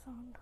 sound.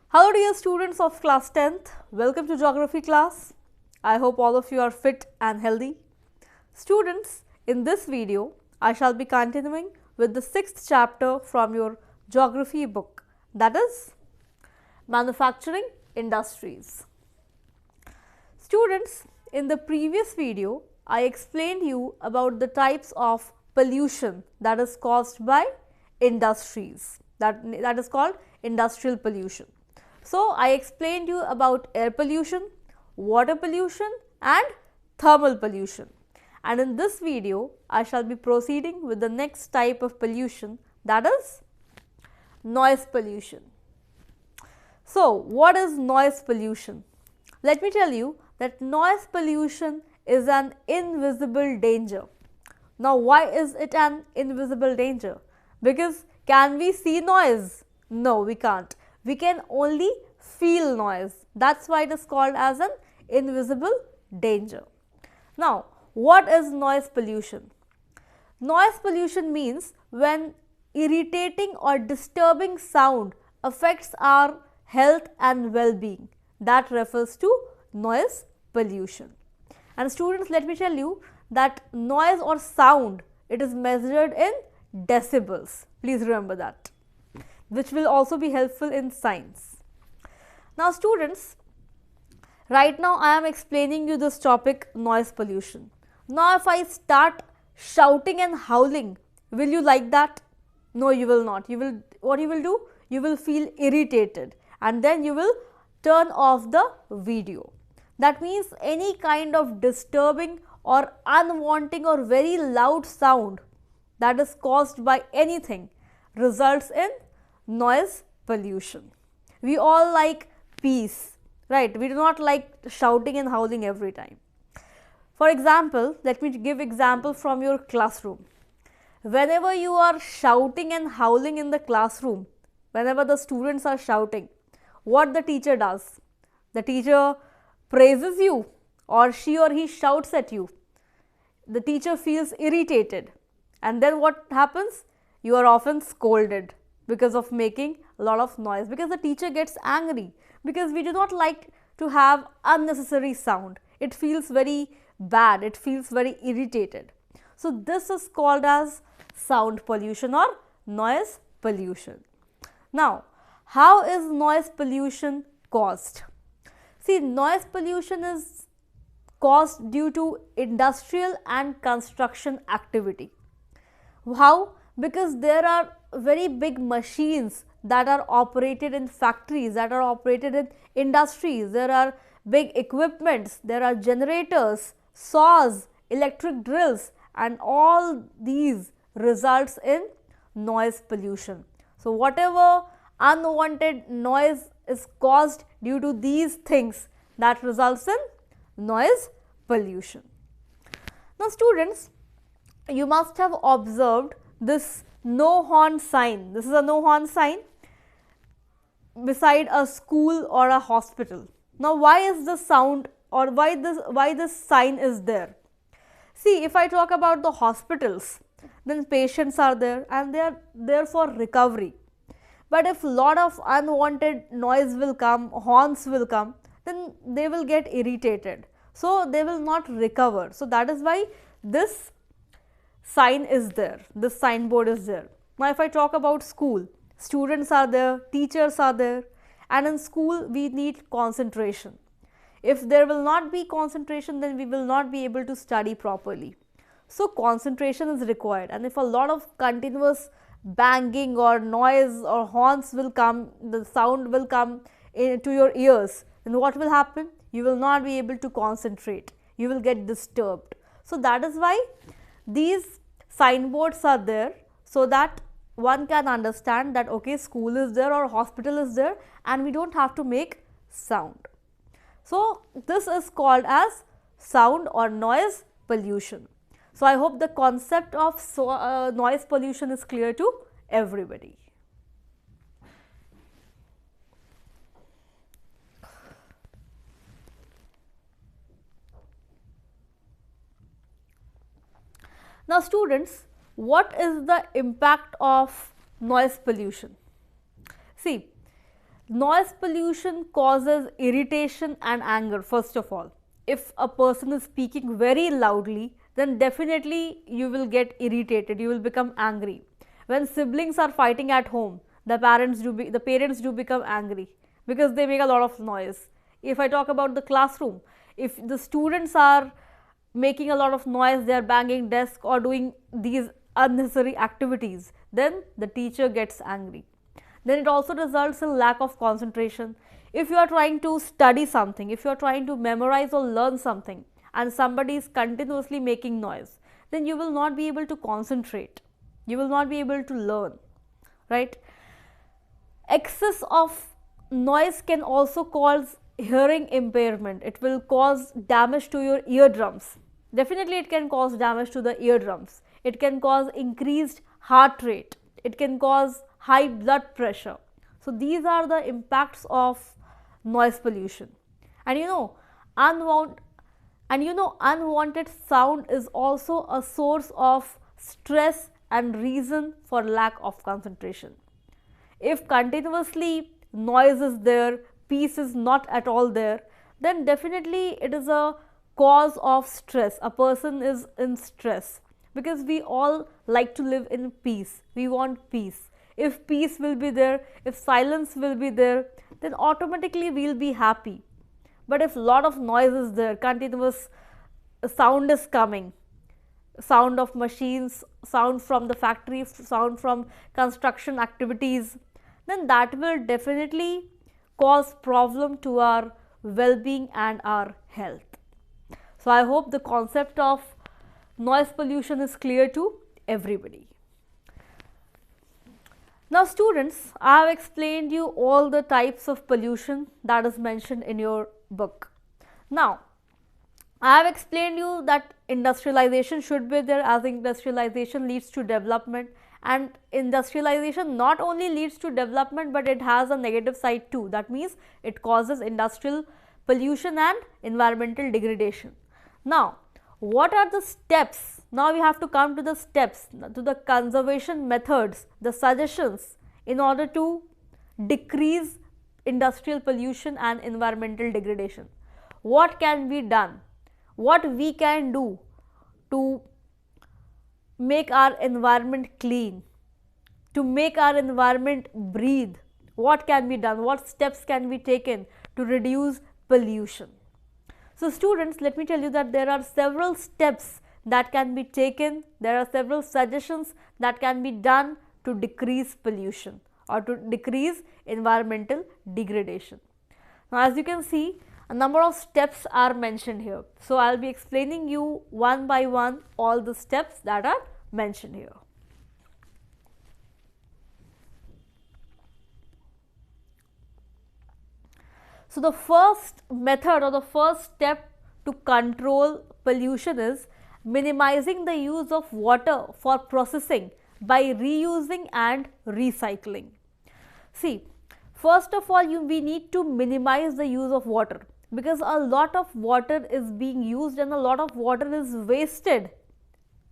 Hello dear students of class 10th, welcome to geography class. I hope all of you are fit and healthy. Students, in this video, I shall be continuing with the 6th chapter from your geography book, that is manufacturing industries. Students, in the previous video, I explained you about the types of pollution that is caused by industries, that is called industrial pollution. So, I explained you about air pollution, water pollution and thermal pollution. And in this video, I shall be proceeding with the next type of pollution, that is noise pollution. So, what is noise pollution? Let me tell you that noise pollution is an invisible danger. Now, why is it an invisible danger? Because can we see noise? No, we can't. We can only feel noise. That's why it is called as an invisible danger. Now, what is noise pollution? Noise pollution means when irritating or disturbing sound affects our health and well-being. That refers to noise pollution. And students, let me tell you that noise or sound, it is measured in decibels. Please remember that, which will also be helpful in science. Now students, right now I am explaining you this topic, noise pollution. Now if I start shouting and howling, will you like that? No, you will not. What you will do? You will feel irritated and then you will turn off the video. That means any kind of disturbing or unwanted or very loud sound that is caused by anything results in noise pollution. We all like peace, right? We do not like shouting and howling every time. For example, let me give example from your classroom. Whenever you are shouting and howling in the classroom, whenever the students are shouting, what the teacher does? The teacher praises you or she or he shouts at you. The teacher feels irritated and then what happens? You are often scolded because of making a lot of noise, because the teacher gets angry, because we do not like to have unnecessary sound. It feels very bad, it feels very irritated. So this is called as sound pollution or noise pollution. Now, how is noise pollution caused? See, noise pollution is caused due to industrial and construction activity. How? Because there are very big machines that are operated in factories, that are operated in industries. There are big equipments, there are generators, saws, electric drills, and all these results in noise pollution. So whatever unwanted noise is caused due to these things, that results in noise pollution. Now students, you must have observed this no horn sign. This is a no horn sign beside a school or a hospital. Now why is the sound or why this sign is there? See, if I talk about the hospitals, then patients are there and they are there for recovery. But if lot of unwanted noise will come, horns will come, then they will get irritated. So they will not recover. So that is why this sign is there, this signboard is there. Now if I talk about school, students are there, teachers are there, and in school we need concentration. If there will not be concentration, then we will not be able to study properly. So concentration is required, and if a lot of continuous banging or noise or horns will come, the sound will come into your ears, then what will happen? You will not be able to concentrate, you will get disturbed. So that is why these signboards are there, so that one can understand that okay, school is there or hospital is there and we don't have to make sound. So this is called as sound or noise pollution. So I hope the concept of noise pollution is clear to everybody. Now students, what is the impact of noise pollution? See, noise pollution causes irritation and anger. First of all, if a person is speaking very loudly, then definitely you will get irritated, you will become angry. When siblings are fighting at home, the parents do become angry because they make a lot of noise. If I talk about the classroom, if the students are making a lot of noise, they are banging desk or doing these unnecessary activities, then the teacher gets angry. Then it also results in lack of concentration. If you are trying to study something, if you are trying to memorize or learn something, and somebody is continuously making noise, then you will not be able to concentrate, you will not be able to learn, right? Excess of noise can also cause hearing impairment. It will cause damage to your eardrums. Definitely it can cause damage to the eardrums. It can cause increased heart rate. It can cause high blood pressure. So these are the impacts of noise pollution. And unwanted sound is also a source of stress and reason for lack of concentration. If continuously noise is there, peace is not at all there, then definitely it is a cause of stress. A person is in stress because we all like to live in peace. We want peace. If peace will be there, if silence will be there, then automatically we will be happy. But if lot of noise is there, continuous sound is coming, sound of machines, sound from the factory, sound from construction activities, then that will definitely cause problem to our well-being and our health. So I hope the concept of noise pollution is clear to everybody. Now students, I have explained you all the types of pollution that is mentioned in your book. Now, I have explained you that industrialization should be there, as industrialization leads to development, and industrialization not only leads to development but it has a negative side too. That means it causes industrial pollution and environmental degradation. Now, what are the steps? Now we have to come to the steps, to the conservation methods, the suggestions in order to decrease industrial pollution and environmental degradation. What can be done? What we can do to make our environment clean, to make our environment breathe? What can be done? What steps can be taken to reduce pollution? So students, let me tell you that there are several steps that can be taken, there are several suggestions that can be done to decrease pollution or to decrease environmental degradation. Now as you can see, a number of steps are mentioned here. So I will be explaining you one by one all the steps that are mentioned here. So the first method or the first step to control pollution is minimizing the use of water for processing by reusing and recycling. See, first of all, we need to minimize the use of water, because a lot of water is being used and a lot of water is wasted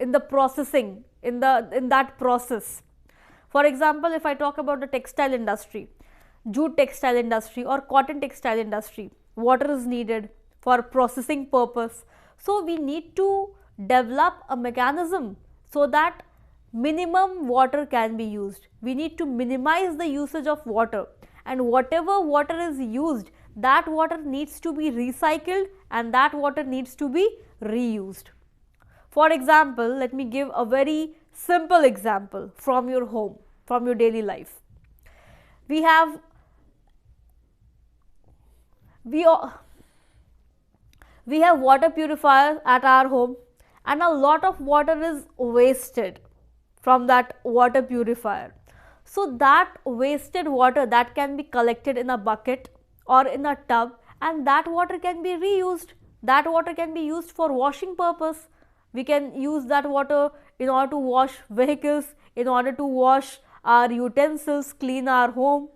in the processing, in that process. For example, if I talk about the textile industry, jute textile industry or cotton textile industry, water is needed for processing purpose. So we need to develop a mechanism so that minimum water can be used. We need to minimize the usage of water, and whatever water is used, that water needs to be recycled and that water needs to be reused. For example, let me give a very simple example from your home, from your daily life. We have water purifiers at our home, and a lot of water is wasted from that water purifier. So that wasted water, that can be collected in a bucket or in a tub, and that water can be reused. That water can be used for washing purpose. We can use that water in order to wash vehicles, in order to wash our utensils, clean our home.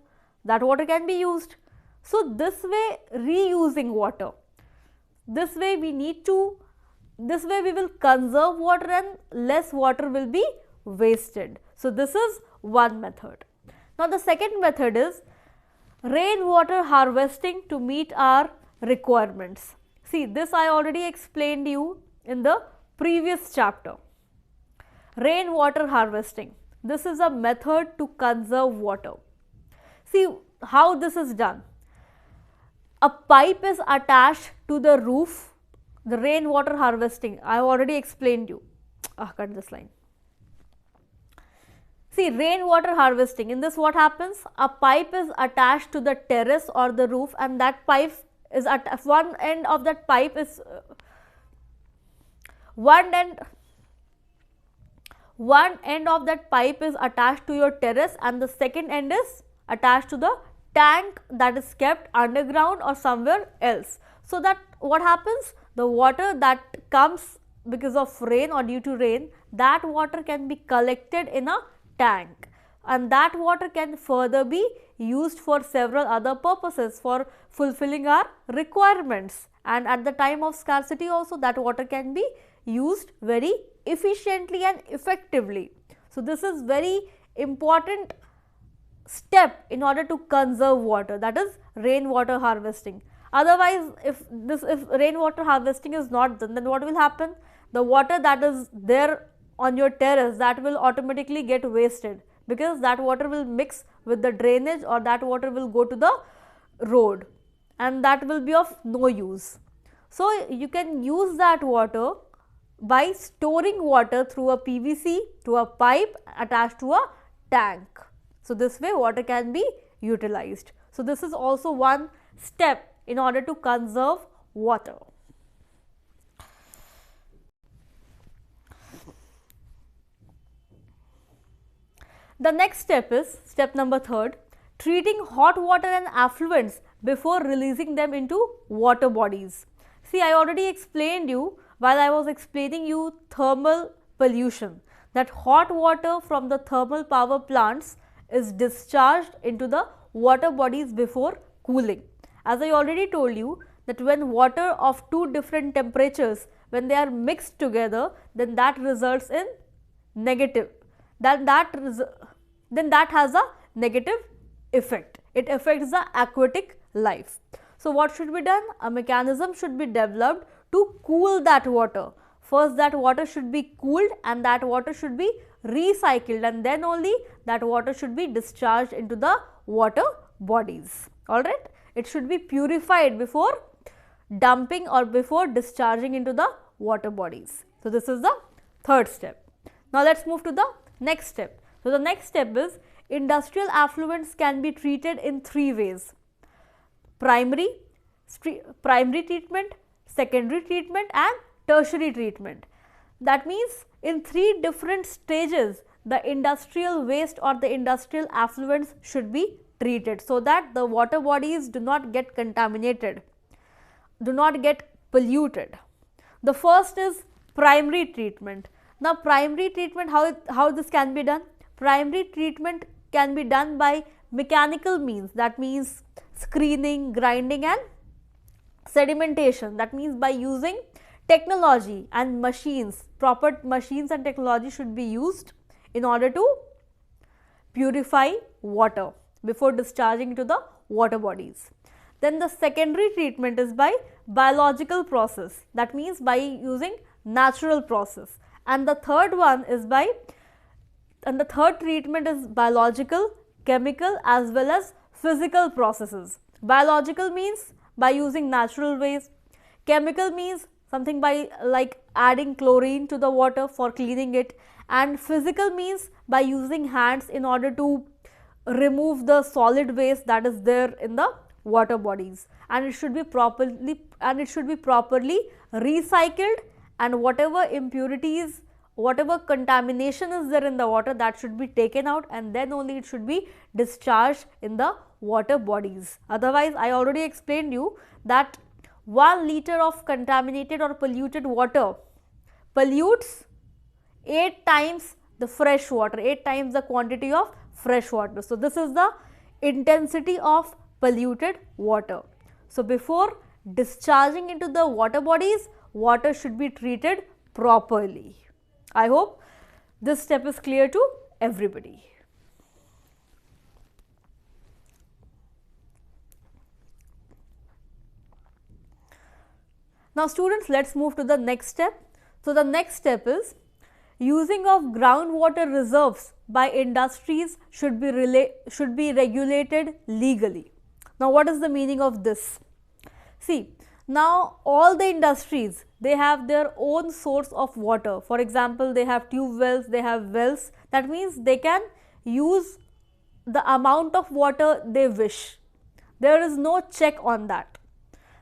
That water can be used. So this way, reusing water, this way we need to this way we will conserve water and less water will be wasted. So this is one method. Now the second method is rainwater harvesting to meet our requirements. See, this I already explained you in the previous chapter. Rainwater harvesting. This is a method to conserve water. See how this is done. A pipe is attached to the roof. The rainwater harvesting, I have already explained you. Cut this line. See, rainwater harvesting, in this what happens? A pipe is attached to the terrace or the roof, and that pipe is at one end of that pipe is one end of that pipe is attached to your terrace, and the second end is attached to the tank that is kept underground or somewhere else. So that what happens? The water that comes because of rain or due to rain, that water can be collected in a tank, and that water can further be used for several other purposes for fulfilling our requirements, and at the time of scarcity also that water can be used very efficiently and effectively. So this is very important step in order to conserve water, that is rainwater harvesting. Otherwise, if rainwater harvesting is not done, then what will happen? The water that is there on your terrace, that will automatically get wasted, because that water will mix with the drainage, or that water will go to the road, and that will be of no use. So you can use that water by storing water through a PVC to a pipe attached to a tank. So this way water can be utilized. So this is also one step in order to conserve water. The next step is step number 3, treating hot water and affluents before releasing them into water bodies. See, I already explained you while I was explaining you thermal pollution, that hot water from the thermal power plants is discharged into the water bodies before cooling. As I already told you that when water of two different temperatures, when they are mixed together, then that results in negative, then that has a negative effect. It affects the aquatic life. So what should be done? A mechanism should be developed to cool that water. First that water should be cooled, and that water should be recycled, and then only that water should be discharged into the water bodies. Alright. It should be purified before dumping or before discharging into the water bodies. So this is the third step. Now let's move to the next step. So the next step is industrial affluents can be treated in 3 ways: primary treatment, secondary treatment and tertiary treatment. That means in 3 different stages the industrial waste or the industrial affluents should be treated, so that the water bodies do not get contaminated, do not get polluted. The first is primary treatment. Now primary treatment, how this can be done? Primary treatment can be done by mechanical means, that means screening, grinding and sedimentation. That means by using technology and machines, proper machines and technology should be used in order to purify water before discharging into the water bodies. Then the secondary treatment is by biological process, that means by using natural process, and the third treatment is biological, chemical as well as physical processes. Biological means by using natural ways, chemical means something by like adding chlorine to the water for cleaning it, and physical means by using hands in order to remove the solid waste that is there in the water bodies, and it should be properly recycled, and whatever impurities, whatever contamination is there in the water, that should be taken out, and then only it should be discharged in the water bodies. Otherwise, I already explained you that 1 liter of contaminated or polluted water pollutes 8 times the fresh water, 8 times the quantity of fresh water. So this is the intensity of polluted water. So before discharging into the water bodies, water should be treated properly. I hope this step is clear to everybody. Now students, let's move to the next step. So the next step is using of groundwater reserves by industries should be regulated legally. Now what is the meaning of this? See, now all the industries, they have their own source of water. For example, they have tube wells, they have wells. That means they can use the amount of water they wish. There is no check on that.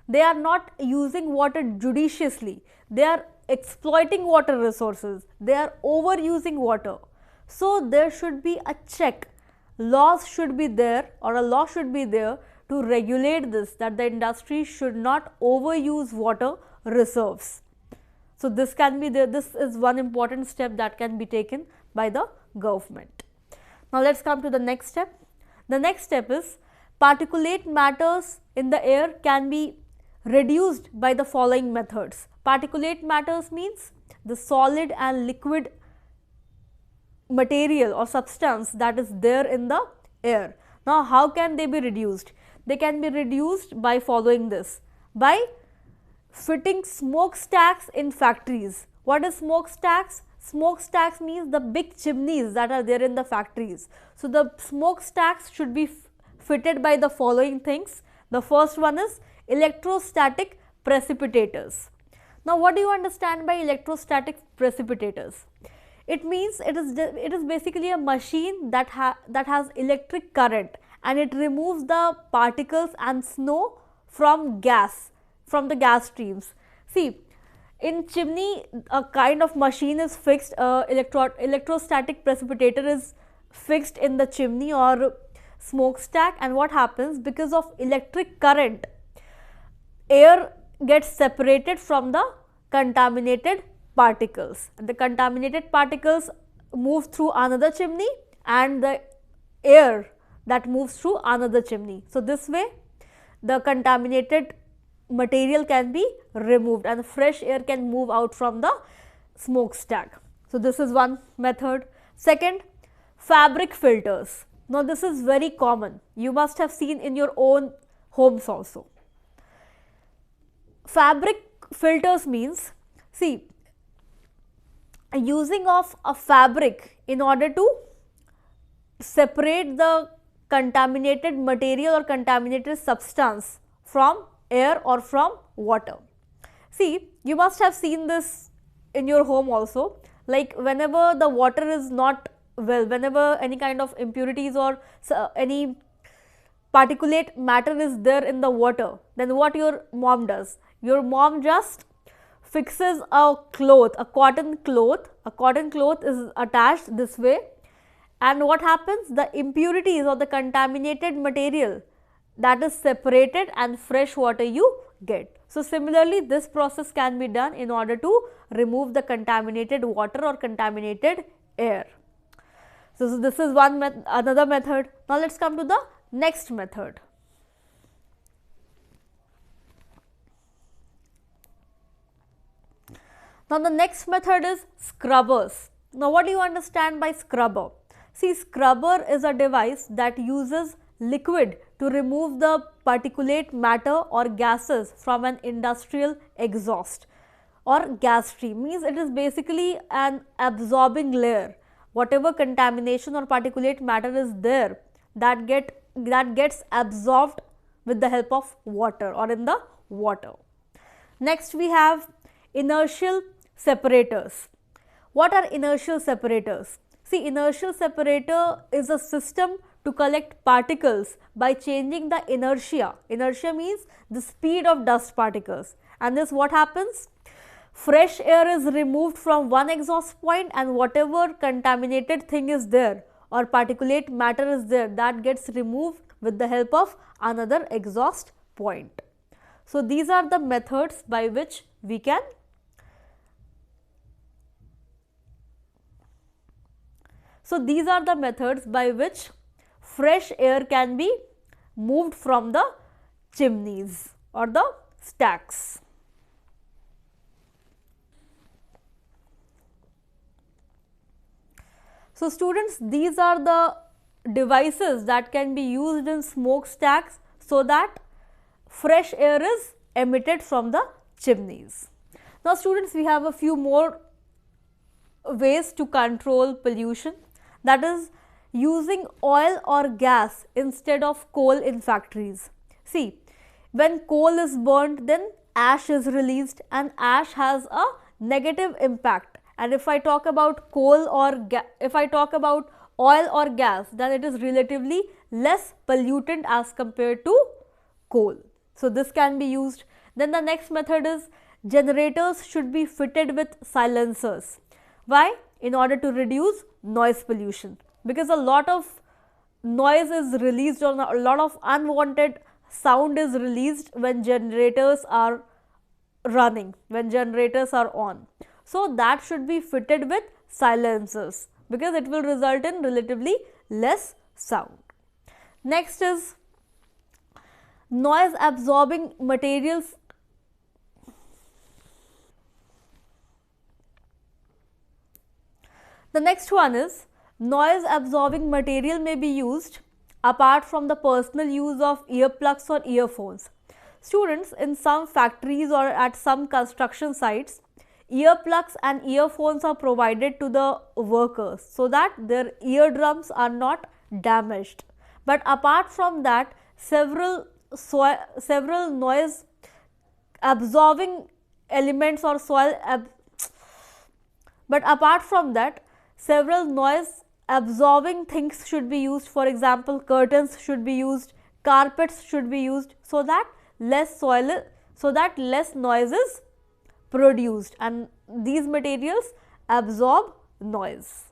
They are not using water judiciously. They are exploiting water resources. They are overusing water. So there should be a check. Laws should be there, or a law should be there to regulate this, that the industry should not overuse water reserves. So this can be there. This is one important step that can be taken by the government. Now let's come to the next step. The next step is particulate matters in the air can be reduced by the following methods. Particulate matters means the solid and liquid material or substance that is there in the air. Now how can they be reduced? They can be reduced by following this, by fitting smokestacks in factories. What is smokestacks? Smokestacks means the big chimneys that are there in the factories. So the smokestacks should be fitted by the following things. The first one is electrostatic precipitators. Now what do you understand by electrostatic precipitators? It means it is basically a machine that has electric current, and it removes the particles and snow from the gas streams. See, in chimney a kind of machine is fixed, electrostatic precipitator is fixed in the chimney or smokestack, and what happens, because of electric current, air gets separated from the contaminated particles. The contaminated particles move through another chimney, and the air that moves through another chimney. So this way the contaminated material can be removed and fresh air can move out from the smokestack. So this is one method. Second, fabric filters. Now this is very common. You must have seen in your own homes also. Fabric filters means, see, using of a fabric in order to separate the contaminated material or contaminated substance from air or from water. See, you must have seen this in your home also, like whenever the water is not well, whenever any kind of impurities or any particulate matter is there in the water, then what your mom does? Your mom just fixes a cloth, a cotton cloth is attached this way, and what happens? The impurities or the contaminated material that is separated and fresh water you get. So similarly, this process can be done in order to remove the contaminated water or contaminated air. So this is another method. Now let's come to the next method. Now the next method is scrubbers. Now what do you understand by scrubber? See, scrubber is a device that uses liquid to remove the particulate matter or gases from an industrial exhaust or gas stream. Means it is basically an absorbing layer. Whatever contamination or particulate matter is there, that gets absorbed with the help of water or in the water. Next we have inertial separators. What are inertial separators? See, inertial separator is a system to collect particles by changing the inertia. Inertia means the speed of dust particles, and this what happens? Fresh air is removed from one exhaust point, and whatever contaminated thing is there or particulate matter is there, that gets removed with the help of another exhaust point. So these are the methods by which we can fresh air can be moved from the chimneys or the stacks. So students, these are the devices that can be used in smokestacks so that fresh air is emitted from the chimneys. Now students, we have a few more ways to control pollution, that is using oil or gas instead of coal in factories. See, when coal is burnt, then ash is released and ash has a negative impact. And if I talk about coal or if I talk about oil or gas, then it is relatively less pollutant as compared to coal. So this can be used. Then the next method is generators should be fitted with silencers. Why? In order to reduce noise pollution, because a lot of noise is released or a lot of unwanted sound is released when generators are running, when generators are on. So that should be fitted with silencers because it will result in relatively less sound. Next is noise absorbing materials. The next one is noise absorbing material may be used apart from the personal use of earplugs or earphones. Students, in some factories or at some construction sites, earplugs and earphones are provided to the workers so that their eardrums are not damaged. But apart from that, several noise absorbing elements or but apart from that, several noise absorbing things should be used. For example, curtains should be used, carpets should be used, so that less noise is produced and these materials absorb noise.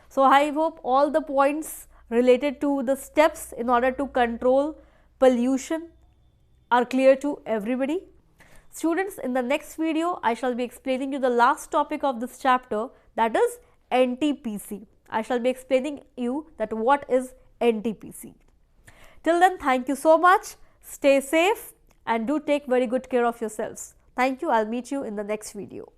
So I hope all the points related to the steps in order to control pollution are clear to everybody. Students, in the next video I shall be explaining you the last topic of this chapter, that is NTPC. I shall be explaining you that what is NTPC. Till then, thank you so much. Stay safe and do take very good care of yourselves. Thank you. I'll meet you in the next video.